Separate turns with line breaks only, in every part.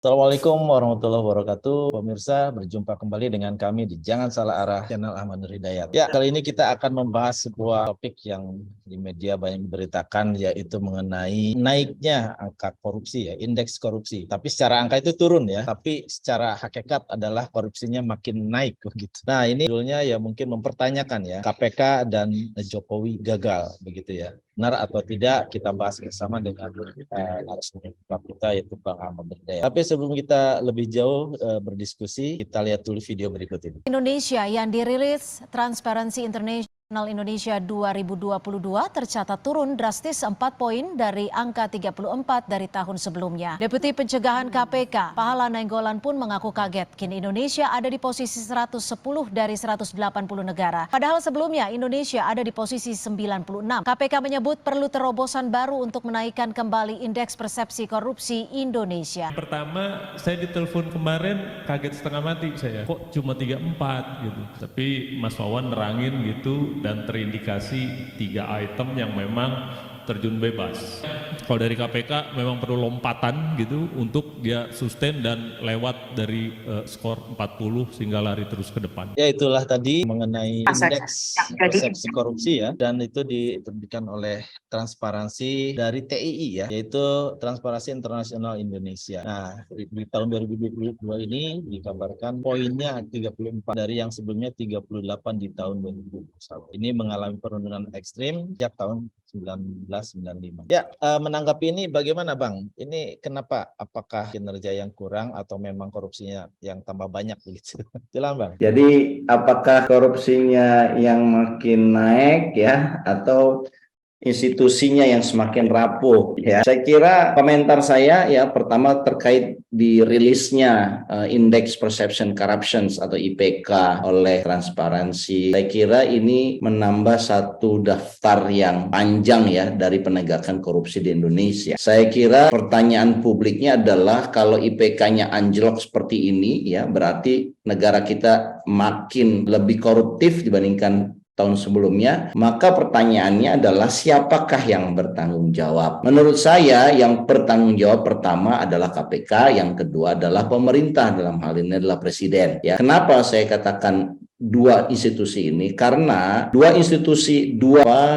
Assalamualaikum warahmatullahi wabarakatuh. Pemirsa, berjumpa kembali dengan kami di Jangan Salah Arah, channel Ahmad Nur Hidayat. Ya, kali ini kita akan membahas sebuah topik yang di media banyak diberitakan, yaitu mengenai naiknya angka korupsi, ya, indeks korupsi. Tapi secara angka itu turun ya, tapi secara hakikat adalah korupsinya makin naik begitu. Nah, ini judulnya ya mungkin mempertanyakan ya, KPK dan Jokowi gagal begitu ya. Benar atau tidak, kita bahas bersama dengan narasumber kita, yaitu Bang Ahmad Berdaya. Tapi sebelum kita lebih jauh berdiskusi, kita lihat dulu video berikut ini.
Indonesia yang dirilis Transparency International Indonesia 2022 tercatat turun drastis 4 poin dari angka 34 dari tahun sebelumnya. Deputi Pencegahan KPK, Pahala Nainggolan pun mengaku kaget. Kini Indonesia ada di posisi 110 dari 180 negara. Padahal sebelumnya Indonesia ada di posisi 96. KPK menyebut perlu terobosan baru untuk menaikkan kembali indeks persepsi korupsi Indonesia.
Pertama, saya ditelepon kemarin kaget setengah mati saya. Kok cuma 34 gitu. Tapi Mas Wawan nerangin gitu dan terindikasi 3 item yang memang terjun bebas. Kalau dari KPK memang perlu lompatan gitu untuk dia sustain dan lewat dari skor 40 sehingga lari terus ke depan.
Ya, itulah tadi mengenai indeks persepsi korupsi ya, dan itu diterbitkan oleh Transparansi dari TII ya, yaitu Transparansi Internasional Indonesia. Nah, di tahun 2022 ini dikabarkan poinnya 34 dari yang sebelumnya 38 di tahun 2021. Ini mengalami penurunan ekstrim sejak tahun 1995. Ya, menanggapi ini bagaimana Bang? Ini kenapa? Apakah kinerja yang kurang atau memang korupsinya yang tambah banyak begitu? Silakan Bang.
Jadi apakah korupsinya yang makin naik ya atau institusinya yang semakin rapuh ya? Saya kira komentar saya ya pertama terkait dirilisnya Index Perception Corruptions atau IPK oleh Transparansi. Saya kira ini menambah satu daftar yang panjang ya dari penegakan korupsi di Indonesia. Saya kira pertanyaan publiknya adalah kalau IPK-nya anjlok seperti ini ya berarti negara kita makin lebih koruptif dibandingkan tahun sebelumnya, maka pertanyaannya adalah siapakah yang bertanggung jawab? Menurut saya yang bertanggung jawab pertama adalah KPK, yang kedua adalah pemerintah, dalam hal ini adalah presiden. Ya, kenapa saya katakan dua institusi ini? Karena dua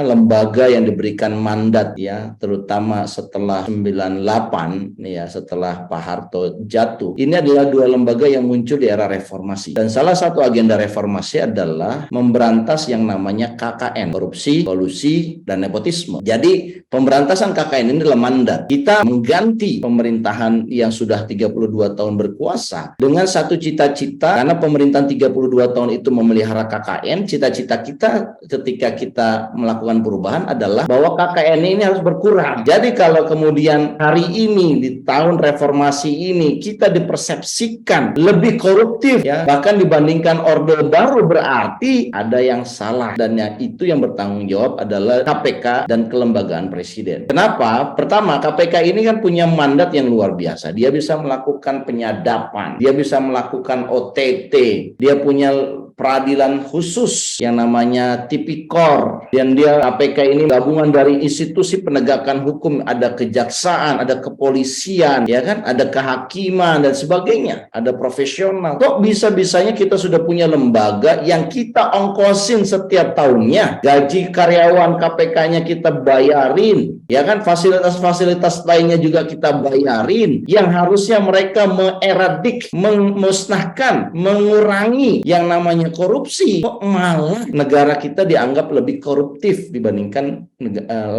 lembaga yang diberikan mandat ya, terutama setelah 98 ya, setelah Pak Harto jatuh. Ini adalah dua lembaga yang muncul di era reformasi. Dan salah satu agenda reformasi adalah memberantas yang namanya KKN, korupsi, kolusi, dan nepotisme. Jadi pemberantasan KKN ini adalah mandat. Kita mengganti pemerintahan yang sudah 32 tahun berkuasa dengan satu cita-cita, karena pemerintahan 32 tahun itu memelihara KKN, cita-cita kita ketika kita melakukan perubahan adalah bahwa KKN ini harus berkurang. Jadi kalau kemudian hari ini di tahun reformasi ini kita dipersepsikan lebih koruptif ya, bahkan dibandingkan Orde Baru, berarti ada yang salah, dan itu yang bertanggung jawab adalah KPK dan kelembagaan presiden. Kenapa? Pertama, KPK ini kan punya mandat yang luar biasa. Dia bisa melakukan penyadapan, dia bisa melakukan OTT, dia punya peradilan khusus yang namanya Tipikor, dan dia KPK ini gabungan dari institusi penegakan hukum, ada kejaksaan, ada kepolisian, ya kan, ada kehakiman dan sebagainya, ada profesional. Kok bisa-bisanya kita sudah punya lembaga yang kita ongkosin setiap tahunnya, gaji karyawan KPK-nya kita bayarin, ya kan, fasilitas-fasilitas lainnya juga kita bayarin, yang harusnya mereka mengeradik, memusnahkan, mengurangi yang namanya korupsi. Kok malah negara kita dianggap lebih koruptif dibandingkan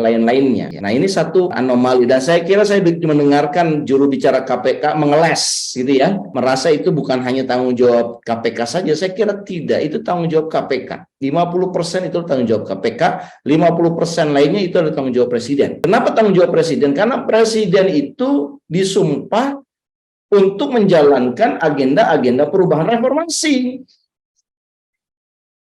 lain-lainnya. Nah, ini satu anomali, dan saya kira saya mendengarkan juru bicara KPK mengeles gitu ya, merasa itu bukan hanya tanggung jawab KPK saja. Saya kira tidak, itu tanggung jawab KPK. 50% itu tanggung jawab KPK, 50% lainnya itu adalah tanggung jawab presiden. Kenapa tanggung jawab presiden? Karena presiden itu disumpah untuk menjalankan agenda-agenda perubahan reformasi.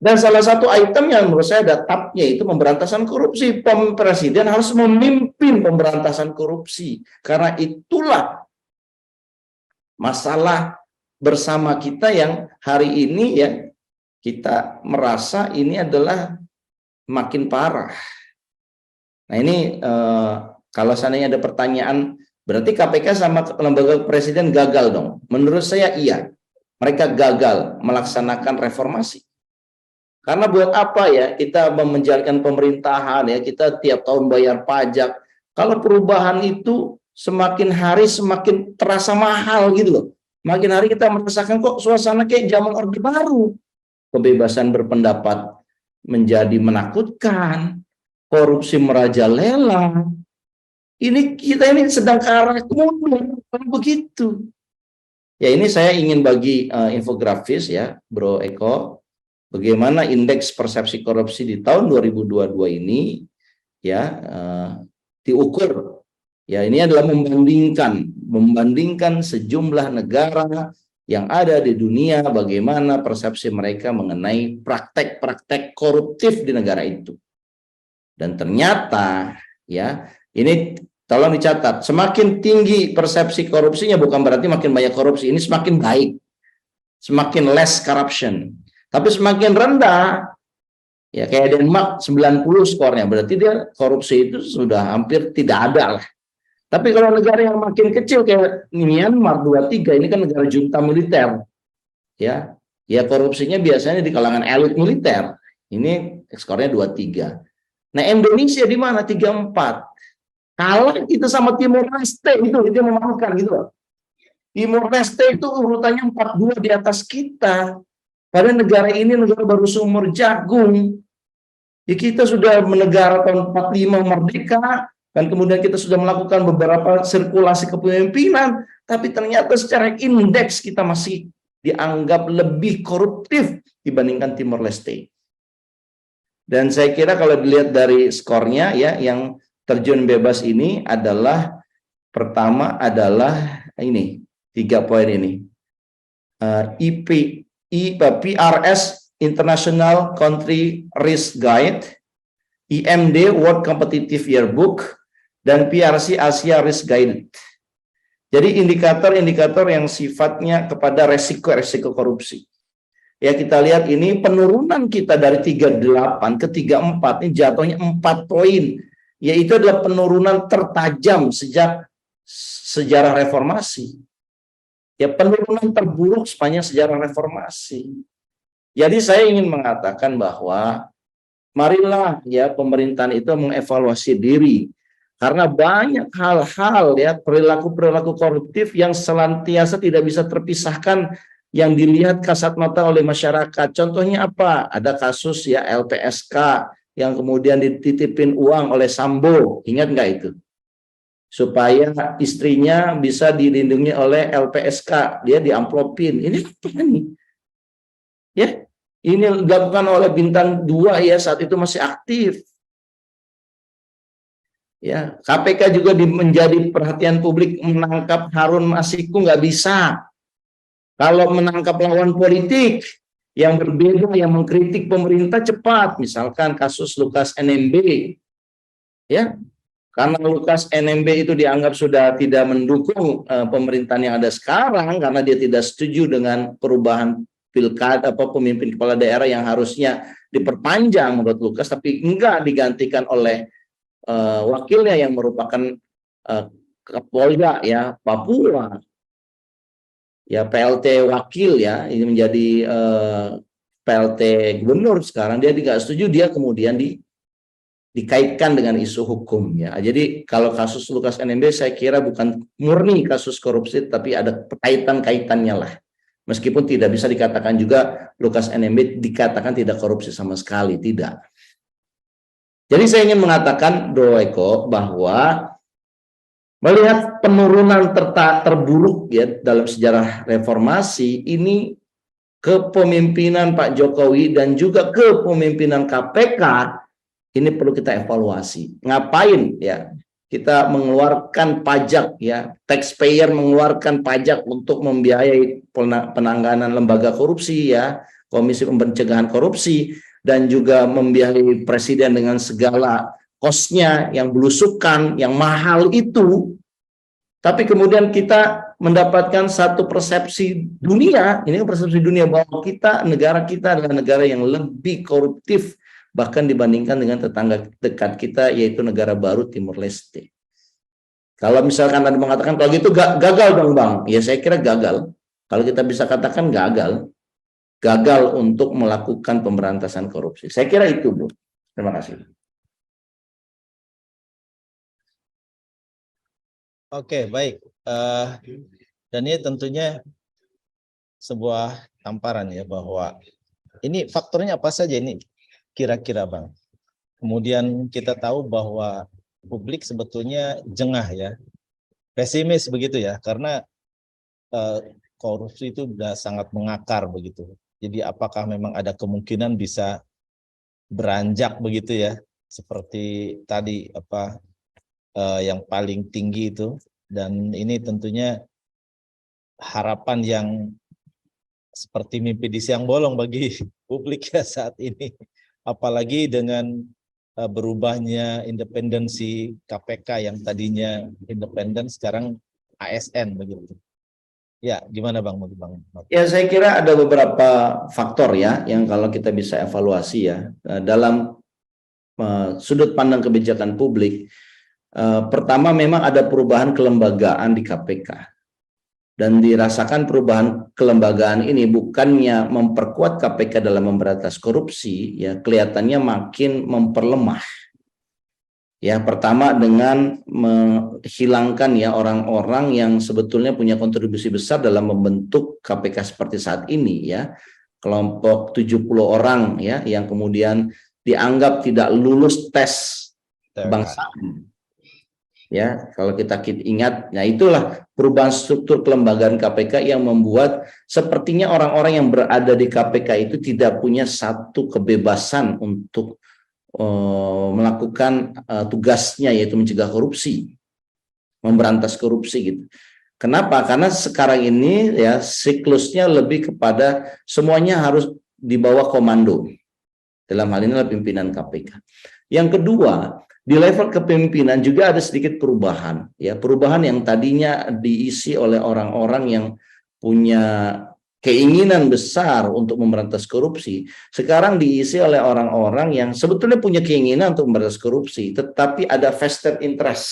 Dan salah satu item yang menurut saya ada tabnya itu pemberantasan korupsi. Presiden harus memimpin pemberantasan korupsi. Karena itulah masalah bersama kita yang hari ini ya, kita merasa ini adalah makin parah. Nah ini kalau seandainya ada pertanyaan Berarti KPK sama lembaga presiden gagal dong. Menurut saya iya. Mereka gagal melaksanakan reformasi. Karena buat apa ya kita menjalankan pemerintahan ya, kita tiap tahun bayar pajak. Kalau perubahan itu semakin hari semakin terasa mahal gitu loh. Makin hari kita merasakan kok suasana kayak zaman Orde Baru. Kebebasan berpendapat menjadi menakutkan, korupsi merajalela. Ini kita ini sedang ke arah mundur, begitu. Ya ini saya ingin bagi infografis ya, Bro Eko, bagaimana indeks persepsi korupsi di tahun 2022 ini ya diukur. Ya ini adalah membandingkan sejumlah negara yang ada di dunia, bagaimana persepsi mereka mengenai praktek-praktek koruptif di negara itu. Dan ternyata ya ini tolong dicatat, semakin tinggi persepsi korupsinya bukan berarti makin banyak korupsi, ini semakin baik, semakin less corruption. Tapi semakin rendah, ya kayak Denmark 90 skornya, berarti dia korupsi itu sudah hampir tidak ada lah. Tapi kalau negara yang makin kecil kayak Myanmar 23, ini kan negara junta militer, ya korupsinya biasanya di kalangan elit militer. Ini skornya 23. Nah Indonesia di mana? 34. Kalah kita sama Timor Leste, itu memalukan gitu loh. Timor Leste itu urutannya 42 di atas kita. Padahal negara ini negara baru seumur jagung. Ya, kita sudah menegara tahun 45 merdeka, dan kemudian kita sudah melakukan beberapa sirkulasi kepemimpinan, tapi ternyata secara indeks kita masih dianggap lebih koruptif dibandingkan Timor Leste. Dan saya kira kalau dilihat dari skornya ya, yang terjun bebas ini adalah pertama adalah ini 3 poin ini. PRS International Country Risk Guide, IMD World Competitive Yearbook, dan PRC Asia Risk Guide. Jadi indikator-indikator yang sifatnya kepada resiko korupsi. Ya kita lihat ini penurunan kita dari 38 ke 34 ini jatuhnya 4 poin. Yaitu adalah penurunan tertajam sejak sejarah reformasi. Ya penurunan terburuk sepanjang sejarah reformasi. Jadi saya ingin mengatakan bahwa marilah ya pemerintahan itu mengevaluasi diri. Karena banyak hal-hal ya perilaku-perilaku koruptif yang senantiasa tidak bisa terpisahkan yang dilihat kasat mata oleh masyarakat. Contohnya apa? Ada kasus ya LPSK yang kemudian dititipin uang oleh Sambo. Ingat nggak itu? Supaya istrinya bisa dilindungi oleh LPSK. Dia diamplopin. Ini apa nih? Ya, ini dilakukan oleh Bintang 2 ya saat itu masih aktif. Ya, KPK juga menjadi perhatian publik menangkap Harun Masiku nggak bisa. Kalau menangkap lawan politik yang berbeda, yang mengkritik pemerintah cepat, misalkan kasus Lukas NMB, ya, karena Lukas NMB itu dianggap sudah tidak mendukung pemerintahan yang ada sekarang karena dia tidak setuju dengan perubahan pilkada pemimpin kepala daerah yang harusnya diperpanjang menurut Lukas, tapi enggak digantikan oleh wakilnya yang merupakan Kapolda ya Papua. Ya PLT wakil ya, ini menjadi PLT gubernur sekarang, dia tidak setuju, dia kemudian dikaitkan dengan isu hukum ya. Jadi kalau kasus Lukas NMB saya kira bukan murni kasus korupsi, tapi ada kaitan-kaitannya lah. Meskipun tidak bisa dikatakan juga Lukas NMB dikatakan tidak korupsi sama sekali, tidak. Jadi saya ingin mengatakan, Bro Eko, bahwa melihat penurunan terburuk ya dalam sejarah reformasi ini, kepemimpinan Pak Jokowi dan juga kepemimpinan KPK ini perlu kita evaluasi. Ngapain ya kita mengeluarkan pajak ya, taxpayer mengeluarkan pajak untuk membiayai penanganan lembaga korupsi ya, Komisi Pencegahan Korupsi, dan juga membiayai presiden dengan segala kosnya yang belusukan, yang mahal itu. Tapi kemudian kita mendapatkan satu persepsi dunia, ini persepsi dunia bahwa negara kita adalah negara yang lebih koruptif bahkan dibandingkan dengan tetangga dekat kita, yaitu negara baru Timor Leste. Kalau misalkan Anda mengatakan kalau gitu gagal dong Bang, ya saya kira gagal. Kalau kita bisa katakan gagal untuk melakukan pemberantasan korupsi. Saya kira itu, Bu. Terima kasih.
Oke, baik. Dan ini tentunya sebuah tamparan ya bahwa ini faktornya apa saja ini kira-kira Bang. Kemudian kita tahu bahwa publik sebetulnya jengah ya, pesimis begitu ya, karena korupsi itu sudah sangat mengakar begitu. Jadi apakah memang ada kemungkinan bisa beranjak begitu ya, seperti tadi yang paling tinggi itu, dan ini tentunya harapan yang seperti mimpi di siang bolong bagi publik ya saat ini, apalagi dengan berubahnya independensi KPK yang tadinya independen sekarang ASN begitu. Ya, gimana Bang?
Ya, saya kira ada beberapa faktor ya yang kalau kita bisa evaluasi ya dalam sudut pandang kebijakan publik. Pertama, memang ada perubahan kelembagaan di KPK. Dan dirasakan perubahan kelembagaan ini bukannya memperkuat KPK dalam memberantas korupsi, ya kelihatannya makin memperlemah. Ya, pertama dengan menghilangkan ya orang-orang yang sebetulnya punya kontribusi besar dalam membentuk KPK seperti saat ini ya. Kelompok 70 orang ya yang kemudian dianggap tidak lulus tes kebangsaan. Ya, kalau kita ingat, nah itulah perubahan struktur kelembagaan KPK yang membuat sepertinya orang-orang yang berada di KPK itu tidak punya satu kebebasan untuk melakukan tugasnya, yaitu mencegah korupsi, memberantas korupsi gitu. Kenapa? Karena sekarang ini ya siklusnya lebih kepada semuanya harus di bawah komando. Dalam hal ini adalah pimpinan KPK. Yang kedua, di level kepemimpinan juga ada sedikit perubahan, ya perubahan yang tadinya diisi oleh orang-orang yang punya keinginan besar untuk memberantas korupsi, sekarang diisi oleh orang-orang yang sebetulnya punya keinginan untuk memberantas korupsi, tetapi ada vested interest.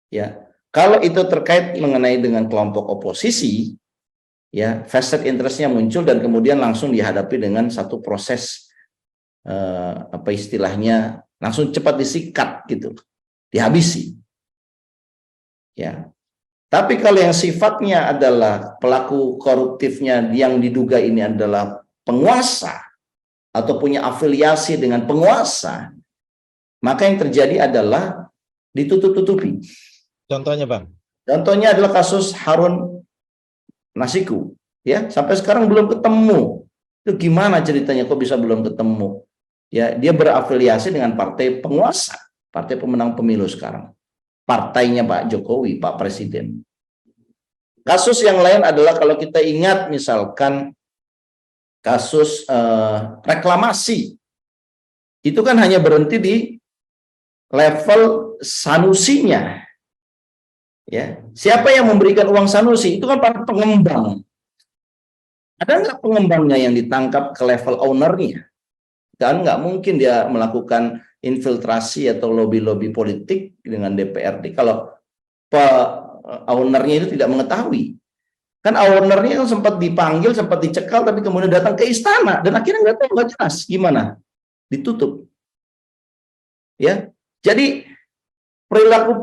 Ya, kalau itu terkait mengenai dengan kelompok oposisi, ya vested interestnya muncul dan kemudian langsung dihadapi dengan satu proses apa istilahnya, langsung cepat disikat gitu, dihabisi. Ya. Tapi kalau yang sifatnya adalah pelaku koruptifnya yang diduga ini adalah penguasa atau punya afiliasi dengan penguasa, maka yang terjadi adalah ditutup-tutupi.
Contohnya Bang?
Contohnya adalah kasus Harun Masiku. Ya, sampai sekarang belum ketemu. Itu gimana ceritanya kok bisa belum ketemu? Ya, dia berafiliasi dengan partai penguasa, partai pemenang pemilu sekarang. Partainya Pak Jokowi, Pak Presiden. Kasus yang lain adalah kalau kita ingat misalkan kasus reklamasi. Itu kan hanya berhenti di level sanusinya. Ya, siapa yang memberikan uang sanusi? Itu kan para pengembang. Ada nggak pengembangnya yang ditangkap ke level ownernya? Dan nggak mungkin dia melakukan infiltrasi atau lobby-lobby politik dengan DPRD kalau ownernya itu tidak mengetahui. Kan ownernya kan sempat dipanggil, sempat dicekal, tapi kemudian datang ke istana dan akhirnya nggak tahu, nggak jelas gimana, ditutup. Ya, jadi perilaku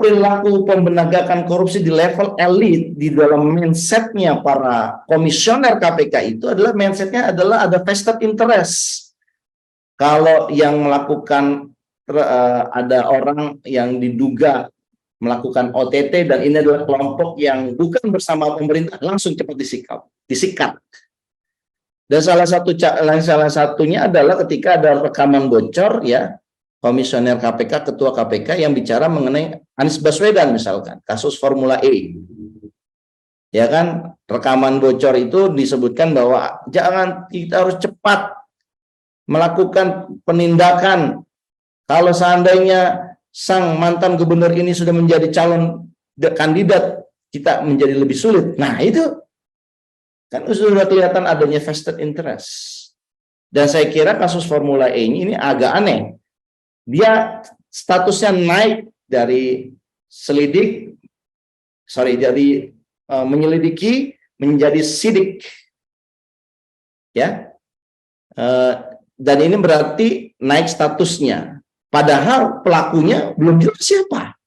pemberantasan korupsi di level elit di dalam mindsetnya para komisioner KPK itu adalah mindsetnya adalah ada vested interest. Kalau yang melakukan ada orang yang diduga melakukan OTT dan ini adalah kelompok yang bukan bersama pemerintah, langsung cepat disikat. Dan salah satunya adalah ketika ada rekaman bocor ya, komisioner KPK, ketua KPK yang bicara mengenai Anies Baswedan misalkan, kasus Formula E. Ya kan, rekaman bocor itu disebutkan bahwa jangan, kita harus cepat melakukan penindakan. Kalau seandainya sang mantan gubernur ini sudah menjadi calon kandidat, kita menjadi lebih sulit. Nah itu kan sudah kelihatan adanya vested interest. Dan saya kira kasus Formula E ini agak aneh. Dia statusnya naik dari menyelidiki menjadi sidik, ya. Dan ini berarti naik statusnya. Padahal pelakunya belum jelas siapa,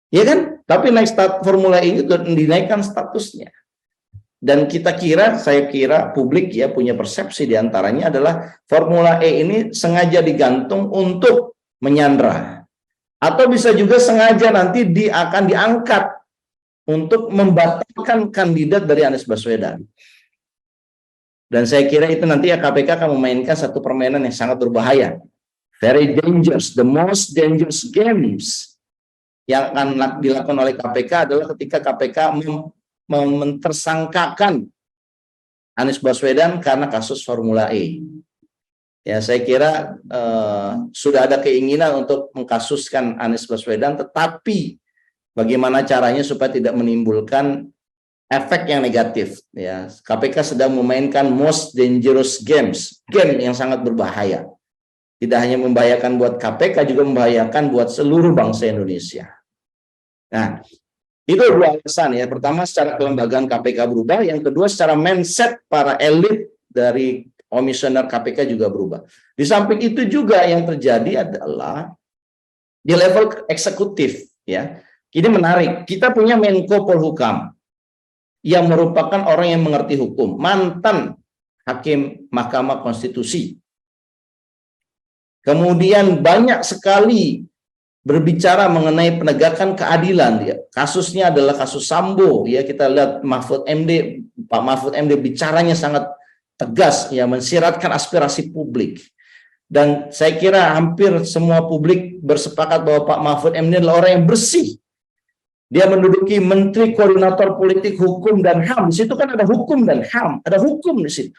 ya kan? Tapi naik Formula E itu dinaikkan statusnya. Dan saya kira publik ya punya persepsi diantaranya adalah Formula E ini sengaja digantung untuk menyandra. Atau bisa juga sengaja nanti akan diangkat untuk membatalkan kandidat dari Anies Baswedan. Dan saya kira itu nanti ya KPK akan memainkan satu permainan yang sangat berbahaya. Very dangerous, the most dangerous games yang akan dilakukan oleh KPK adalah ketika KPK mentersangkakan Anies Baswedan karena kasus Formula E. Ya, saya kira sudah ada keinginan untuk mengkasuskan Anies Baswedan, tetapi bagaimana caranya supaya tidak menimbulkan efek yang negatif. Ya, KPK sedang memainkan most dangerous games, game yang sangat berbahaya. Tidak hanya membahayakan buat KPK, juga membahayakan buat seluruh bangsa Indonesia. Nah, itu dua alasan ya. Pertama, secara kelembagaan KPK berubah. Yang kedua, secara mindset para elit dari komisioner KPK juga berubah. Di samping itu juga yang terjadi adalah di level eksekutif ya. Ini menarik. Kita punya Menko Polhukam yang merupakan orang yang mengerti hukum, mantan hakim Mahkamah Konstitusi. Kemudian banyak sekali berbicara mengenai penegakan keadilan. Ya. Kasusnya adalah kasus Sambo. Ya, kita lihat Pak Mahfud MD bicaranya sangat tegas, ya, mensiratkan aspirasi publik. Dan saya kira hampir semua publik bersepakat bahwa Pak Mahfud MD adalah orang yang bersih. Dia menduduki Menteri Koordinator Politik Hukum dan HAM. Di situ kan ada hukum dan HAM, ada hukum di situ.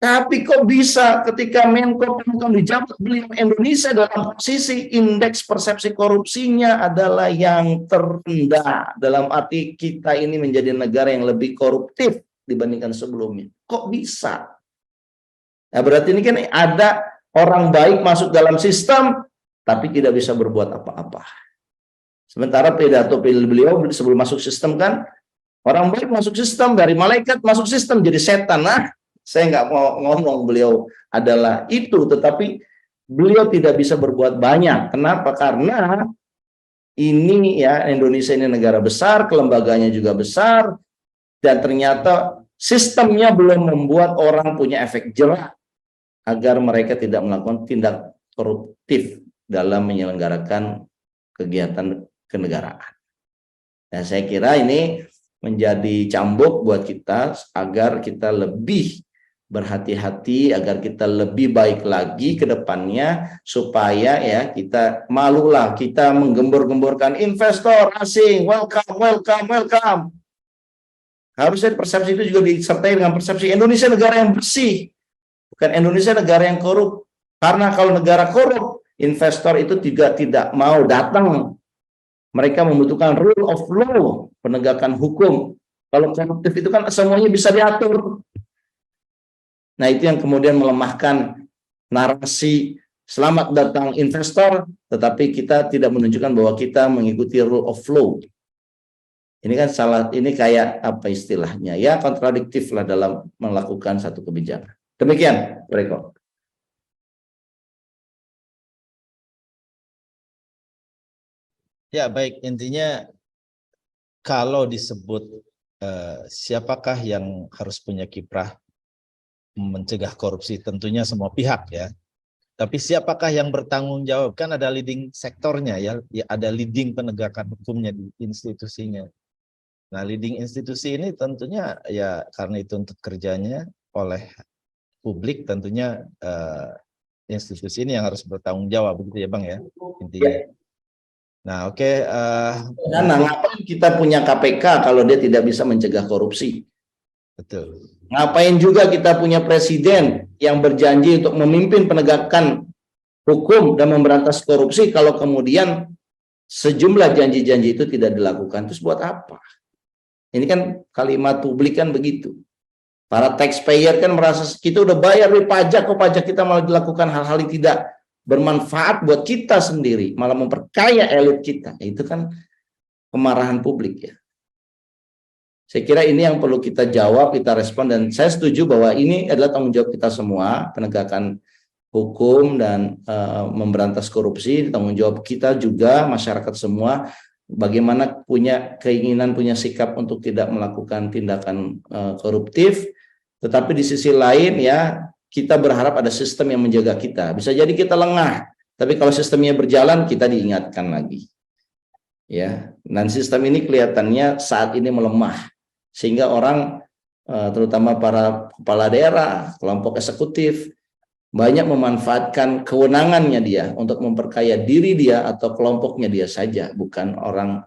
Tapi kok bisa ketika Menko Polhukam dijabat beliau, Indonesia dalam posisi indeks persepsi korupsinya adalah yang terendah. Dalam arti kita ini menjadi negara yang lebih koruptif dibandingkan sebelumnya. Kok bisa? Nah, berarti ini kan ada orang baik masuk dalam sistem, tapi tidak bisa berbuat apa-apa. Sementara pidato beliau sebelum masuk sistem kan, orang baik masuk sistem, dari malaikat masuk sistem jadi setan. Nah, saya nggak mau ngomong beliau adalah itu, tetapi beliau tidak bisa berbuat banyak. Kenapa? Karena ini ya, Indonesia ini negara besar, kelembagaannya juga besar, dan ternyata sistemnya belum membuat orang punya efek jerah agar mereka tidak melakukan tindak koruptif dalam menyelenggarakan kegiatan kenegaraan. Nah, saya kira ini menjadi cambuk buat kita agar kita lebih berhati-hati, agar kita lebih baik lagi ke depannya, supaya ya kita malulah kita menggembor-gemborkan investor asing, welcome. Harusnya persepsi itu juga disertai dengan persepsi Indonesia negara yang bersih, bukan Indonesia negara yang korup. Karena kalau negara korup, investor itu juga tidak mau datang. Mereka membutuhkan rule of law, penegakan hukum. Kalau koruptif itu kan semuanya bisa diatur. Nah, itu yang kemudian melemahkan narasi selamat datang investor, tetapi kita tidak menunjukkan bahwa kita mengikuti rule of law. Ini kan salah, ini kayak apa istilahnya, ya kontradiktif lah dalam melakukan satu kebijakan. Demikian, Reko.
Ya, baik, intinya kalau disebut siapakah yang harus punya kiprah mencegah korupsi, tentunya semua pihak ya. Tapi siapakah yang bertanggung jawab? Kan ada leading sektornya ya, ada leading penegakan hukumnya di institusinya. Nah, leading institusi ini tentunya ya karena itu untuk kerjanya oleh publik, tentunya institusi ini yang harus bertanggung jawab, begitu ya Bang ya, intinya. Ya. Nah, oke.
Nah, ngapain kita punya KPK kalau dia tidak bisa mencegah korupsi?
Betul.
Ngapain juga kita punya presiden yang berjanji untuk memimpin penegakan hukum dan memberantas korupsi kalau kemudian sejumlah janji-janji itu tidak dilakukan? Terus buat apa? Ini kan kalimat publik kan begitu. Para taxpayer kan merasa kita udah bayar pajak, kok pajak kita malah dilakukan hal-hal yang tidak bermanfaat buat kita sendiri, malah memperkaya elit kita, itu kan kemarahan publik ya. Saya kira ini yang perlu kita jawab, kita respon, dan saya setuju bahwa ini adalah tanggung jawab kita semua, penegakan hukum dan memberantas korupsi, tanggung jawab kita juga, masyarakat semua, bagaimana punya keinginan, punya sikap untuk tidak melakukan tindakan koruptif, tetapi di sisi lain ya, kita berharap ada sistem yang menjaga kita. Bisa jadi kita lengah, tapi kalau sistemnya berjalan, kita diingatkan lagi. Ya, dan sistem ini kelihatannya saat ini melemah, sehingga orang, terutama para kepala daerah, kelompok eksekutif, banyak memanfaatkan kewenangannya dia untuk memperkaya diri dia atau kelompoknya dia saja, bukan orang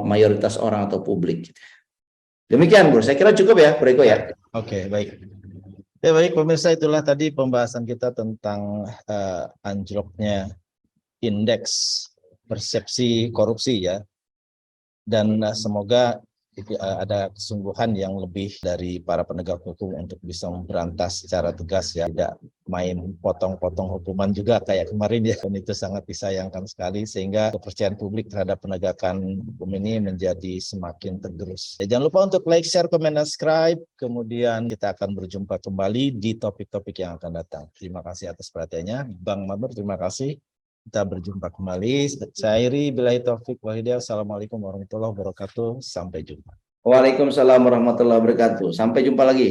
mayoritas orang atau publik. Demikian, Bro. Saya kira cukup ya, Bro Eko ya.
Oke, baik. Ya baik pemirsa, itulah tadi pembahasan kita tentang anjloknya indeks persepsi korupsi ya. Dan semoga ada kesungguhan yang lebih dari para penegak hukum untuk bisa memberantas secara tegas ya, tidak main potong-potong hukuman juga kayak kemarin ya. Dan itu sangat disayangkan sekali, sehingga kepercayaan publik terhadap penegakan hukum ini menjadi semakin tergerus. Ya, jangan lupa untuk like, share, comment, dan subscribe. Kemudian kita akan berjumpa kembali di topik-topik yang akan datang. Terima kasih atas perhatiannya. Bang Mabur, terima kasih. Kita berjumpa kembali. Saya Iri, billahi taufik wal hidayah. Assalamualaikum warahmatullahi wabarakatuh. Sampai jumpa.
Waalaikumsalam warahmatullahi wabarakatuh. Sampai jumpa lagi.